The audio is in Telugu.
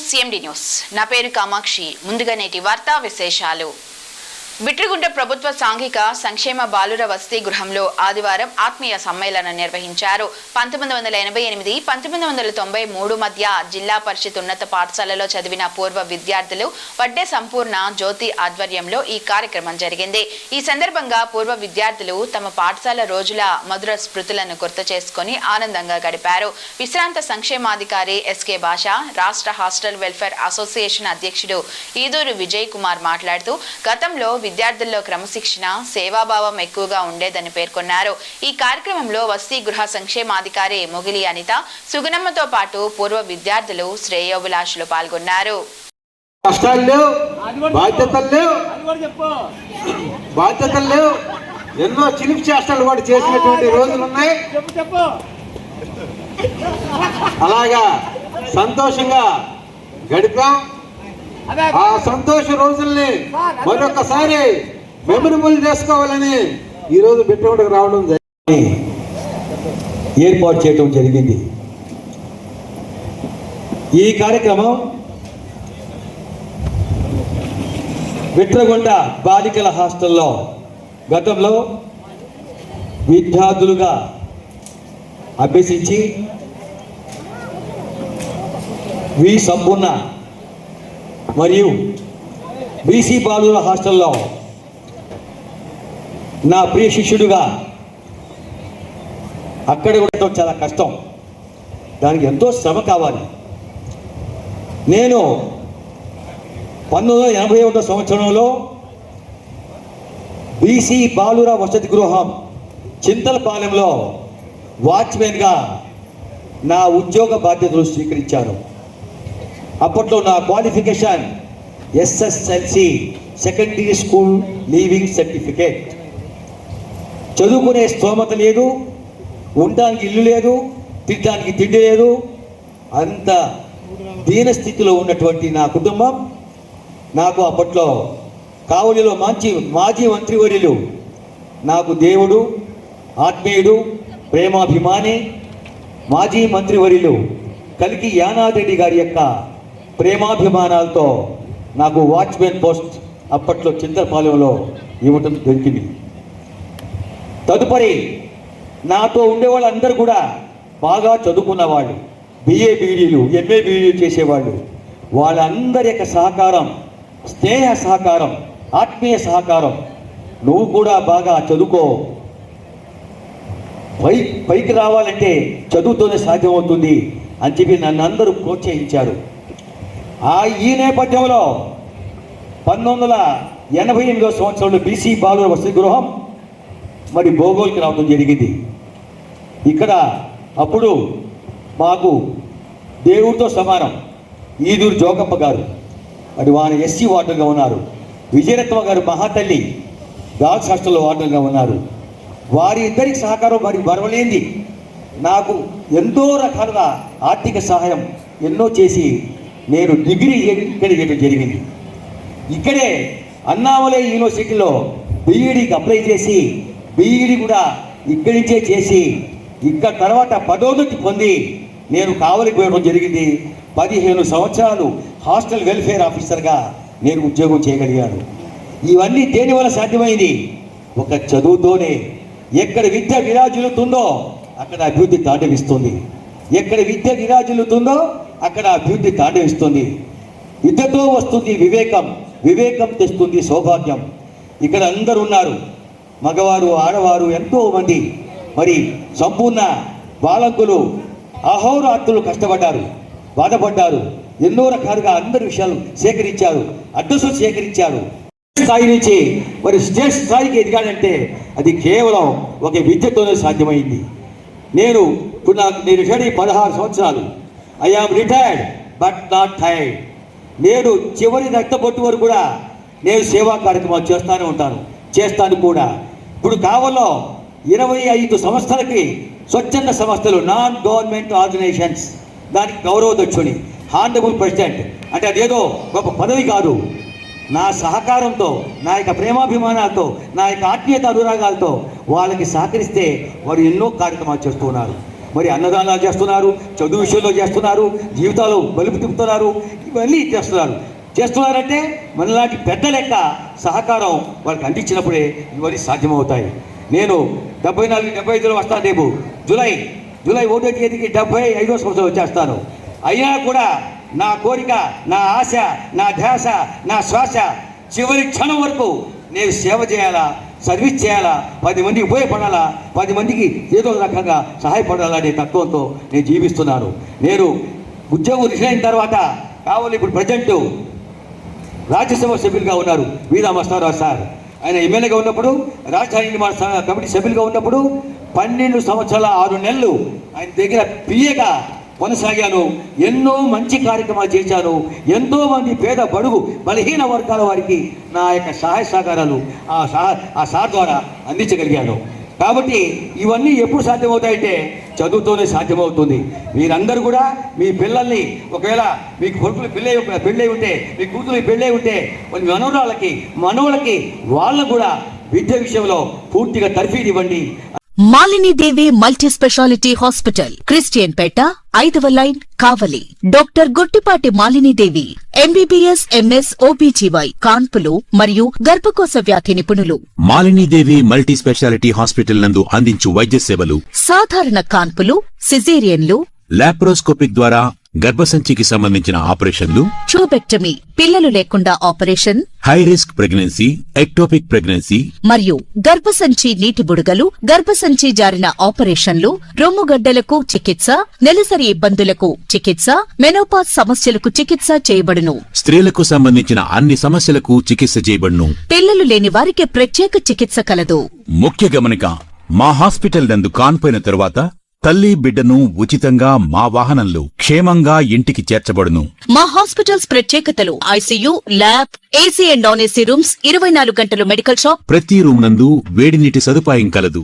CMD న్యూస్ నా పేరు కామాక్షి. ముందుగా నేటి వార్తా విశేషాలు. బిట్రగుంట ప్రభుత్వ సాంఘిక సంక్షేమ బాలుర వసతి గృహంలో ఆదివారం ఆత్మీయ సమ్మేళనం నిర్వహించారు. 1988-1993 మధ్య జిల్లా పరిషత్ ఉన్నత పాఠశాలలో చదివిన పూర్వ విద్యార్థులు వడ్డే సంపూర్ణ జ్యోతి ఆధ్వర్యంలో ఈ కార్యక్రమం జరిగింది. ఈ సందర్భంగా పూర్వ విద్యార్థులు తమ పాఠశాల రోజుల మధుర స్మృతులను గుర్తు చేసుకుని ఆనందంగా గడిపారు. విశ్రాంత సంక్షేమాధికారి SK భాష, రాష్ట్ర హాస్టల్ వెల్ఫేర్ అసోసియేషన్ అధ్యక్షుడు ఈదూరు విజయ్ కుమార్ మాట్లాడుతూ గతంలో విద్యార్థుల్లో క్రమశిక్షణ, సేవాభావం ఎక్కువగా ఉండేదని పేర్కొన్నారు. ఈ కార్యక్రమంలో వసతి గృహ సంక్షేమాధికారి మొగిలి అనిత, సుగుణమ్మతో పాటు పూర్వ విద్యార్థులు, శ్రేయోభిలాషులు పాల్గొన్నారు. ఎన్నో చిలిపి చేష్టలు కూడా చేసినటువంటి రోజులు ఉన్నాయి. అలాగా సంతోషంగా గడిపాం. ఆ సంతోష రోజుల్ని మరొకసారి మెమరబుల్ చేసుకోవాలని ఈరోజు బిట్రగుంటకు రావడం ఏర్పాటు చేయడం జరిగింది. ఈ కార్యక్రమం బిట్రగుంట బాలికల హాస్టల్లో గతంలో విద్యార్థులుగా అభ్యసించి వి సంపూర్ణ మరియు BC బాలుర హాస్టల్లో నా ప్రియ శిష్యుడుగా అక్కడ ఉండటం చాలా కష్టం. దానికి ఎంతో శ్రమ కావాలి. నేను 1981 సంవత్సరంలో BC బాలుర వసతి గృహం చింతలపాలెంలో వాచ్మెన్గా నా ఉద్యోగ బాధ్యతలు స్వీకరించాను. అప్పట్లో నా qualification SSLC secondary school leaving certificate. చదువుకునే స్తోమత లేదు, ఉండడానికి ఇల్లు లేదు, తినడానికి తిండి లేదు. అంత దీన స్థితిలో ఉన్నటువంటి నా కుటుంబం నాకు అప్పట్లో కావలిలో మాజీ మంత్రివర్యులు, నాకు దేవుడు, ఆత్మీయుడు, ప్రేమాభిమాని మాజీ మంత్రివర్యులు కలికి యానారెడ్డి గారి యొక్క ప్రేమాభిమానాలతో నాకు వాచ్మెన్ పోస్ట్ అప్పట్లో చింతలపాలెంలో ఇవ్వటం దొరికింది. తదుపరి నాతో ఉండేవాళ్ళందరూ కూడా బాగా చదువుకున్నవాళ్ళు, BA BDలు, MA BDలు చేసేవాళ్ళు. వాళ్ళందరి యొక్క సహకారం, స్నేహ సహకారం, ఆత్మీయ సహకారం, నువ్వు కూడా బాగా చదువుకో, పైకి రావాలంటే చదువుతోనే సాధ్యమవుతుంది అని చెప్పి నన్ను అందరూ ప్రోత్సహించారు. ఈ నేపథ్యంలో 1988 సంవత్సరంలో BC బాలుర వసతి గృహం మరి భోగోల్కి రావడం జరిగింది. ఇక్కడ అప్పుడు మాకు దేవుడితో సమానం ఈదూరు జోగప్ప గారు, మరి వారి SC వార్డుగా ఉన్నారు. విజయరత్న గారు మహాతల్లి గర్ల్స్ హాస్టల్లో వార్డుగా ఉన్నారు. వారి ఇద్దరికి సహకారం మరి మరవలేంది. నాకు ఎంతో రకాలుగా ఆర్థిక సహాయం ఎన్నో చేసి నేను డిగ్రీ ఇక్కడ చేయడం జరిగింది. ఇక్కడే అన్నామలై యూనివర్సిటీలో BEdకి అప్లై చేసి BEd కూడా ఇక్కడి నుంచే చేసి ఇక్కడ తర్వాత పదోన్నతి పొంది నేను కావలికి పోవడం జరిగింది. 15 సంవత్సరాలు హాస్టల్ వెల్ఫేర్ ఆఫీసర్గా నేను ఉద్యోగం చేయగలిగాను. ఇవన్నీ దేనివల్ల సాధ్యమైంది? ఒక చదువుతోనే. ఎక్కడ విద్య విరాజిల్లుతుందో అక్కడ అభివృద్ధి తాండవిస్తుంది. ఎక్కడ విద్య విరాజిల్లుతుందో అక్కడ అభివృద్ధి తాండవిస్తుంది. విద్యతో వస్తుంది వివేకం, వివేకం తెస్తుంది సౌభాగ్యం. ఇక్కడ అందరూ ఉన్నారు, మగవారు, ఆడవారు, ఎంతో మంది. మరి సంపూర్ణ బాలకులు అహోరాత్రులు కష్టపడ్డారు, బాధపడ్డారు. ఎన్నో రకాలుగా అందరి విషయాలు సేకరించారు, అడ్రస్సులు సేకరించారు. స్థాయి నుంచి మరి స్టేట్ స్థాయికి ఎదిగాడంటే అది కేవలం ఒక విద్యతోనే సాధ్యమైంది. నేను ఇప్పుడు నేను 16 సంవత్సరాలు. I am retired but not tired. నేను చివరి రక్తపొట్టు వరకు కూడా నేను సేవా కార్యక్రమాలు చేస్తూనే ఉంటాను, చేస్తాను కూడా. ఇప్పుడు కావల్లో 25 సంస్థలకి స్వచ్ఛంద సంస్థలు, నాన్ గవర్నమెంట్ ఆర్గనైజేషన్స్, దానికి గౌరవదక్షుని, హానరబుల్ ప్రెసిడెంట్. అంటే అదేదో గొప్ప పదవి కాదు. నా సహకారంతో, నా యొక్క ప్రేమాభిమానాలతో, నా యొక్క ఆత్మీయత అనురాగాలతో వాళ్ళకి సహకరిస్తే వారు ఎన్నో కార్యక్రమాలు చేస్తున్నారు. మరి అన్నదానాలు చేస్తున్నారు, చదువు విషయంలో చేస్తున్నారు, జీవితాలు బలుపు తిప్పుతున్నారు. ఇవన్నీ చేస్తున్నారంటే మనలాంటి పెద్ద లెక్క సహకారం వాళ్ళకి అందించినప్పుడే ఇవన్నీ సాధ్యమవుతాయి. నేను 74-75లో వస్తాను. రేపు జూలై 1వ తేదీకి 75వ సంవత్సరం వచ్చేస్తాను. అయినా కూడా నా కోరిక, నా ఆశ, నా ధ్యాస, నా శ్వాస చివరి క్షణం వరకు నేను సేవ చేయాలా, సర్వీస్ చేయాలా, 10 మందికి ఉపయోగపడాలా, 10 మందికి ఏదో రకంగా సహాయపడాలనే తత్వంతో నేను జీవిస్తున్నాను. నేను ఉద్యోగం రిజైన్ అయిన తర్వాత కావాలి ఇప్పుడు ప్రజెంట్ రాజ్యసభ సభ్యులుగా ఉన్నారు వీరా మస్తారావు సార్. ఆయన ఎమ్మెల్యేగా ఉన్నప్పుడు, రాజధాని నిర్మాణ కమిటీ సభ్యులుగా ఉన్నప్పుడు 12 సంవత్సరాల 6 నెలలు ఆయన దగ్గర పిఏగా కొనసాగాను. ఎన్నో మంచి కార్యక్రమాలు చేశాను. ఎంతో మంది పేద బడుగు బలహీన వర్గాల వారికి నా యొక్క సహాయ సహకారాలు ఆ సార్ ద్వారా అందించగలిగాను. కాబట్టి ఇవన్నీ ఎప్పుడు సాధ్యమవుతాయంటే చదువుతోనే సాధ్యమవుతుంది. మీరందరూ కూడా మీ పిల్లల్ని, ఒకవేళ మీకు కొడుకులు పెళ్ళై ఉంటే, మీ కూతురు పెళ్ళై ఉంటే, మనవళ్ళకి వాళ్ళకు కూడా విద్య విషయంలో పూర్తిగా తర్ఫీదు ఇవ్వండి. మాలిని దేవి మల్టీ స్పెషాలిటీ హాస్పిటల్, క్రిస్టియన్ పేట, 5వ లైన్, కావలి. డాక్టర్ గుట్టిపాటి మాలిని దేవి ఎంబీబీఎస్, ఎంఎస్, ఓబీజీవై, కాన్పులు మరియు గర్భకోశ వ్యాధి నిపుణులు. మాలినీదేవి మల్టీ స్పెషాలిటీ హాస్పిటల్ నందు అందించు వైద్య సేవలు: సాధారణ కాన్పులు, సిజేరియన్లు, లాప్రోస్కోపిక్ ద్వారా గర్భసంచికి సంబంధించిన ఆపరేషన్లు, ట్యూబెక్టమీ, పిల్లలు లేకుండా operation, high risk pregnancy, ectopic pregnancy మరియు గర్భసంచి నీటి బుడగలు, గర్భసంచి జారిన ఆపరేషన్లు, రొమ్ముగడ్డలకు చికిత్స, నెలసరి ఇబ్బందులకు చికిత్స, మెనోపాజ్ సమస్యలకు చికిత్స చేయబడును. స్త్రీలకు సంబంధించిన అన్ని సమస్యలకు చికిత్స చేయబడును. పిల్లలు లేని వారికి ప్రత్యేక చికిత్స కలదు. ముఖ్య గమనిక: మా హాస్పిటల్ నందు కాన్పోయిన తరువాత తల్లి బిడ్డను ఉచితంగా మా వాహనంలో క్షేమంగా ఇంటికి చేర్చబడును. మా హాస్పిటల్స్ ప్రత్యేకతలు: ICU, lab, AC and non AC rooms, 24 గంటలు మెడికల్ షాప్, ప్రతి రూమ్ నందు వేడి నీటి సదుపాయం కలదు.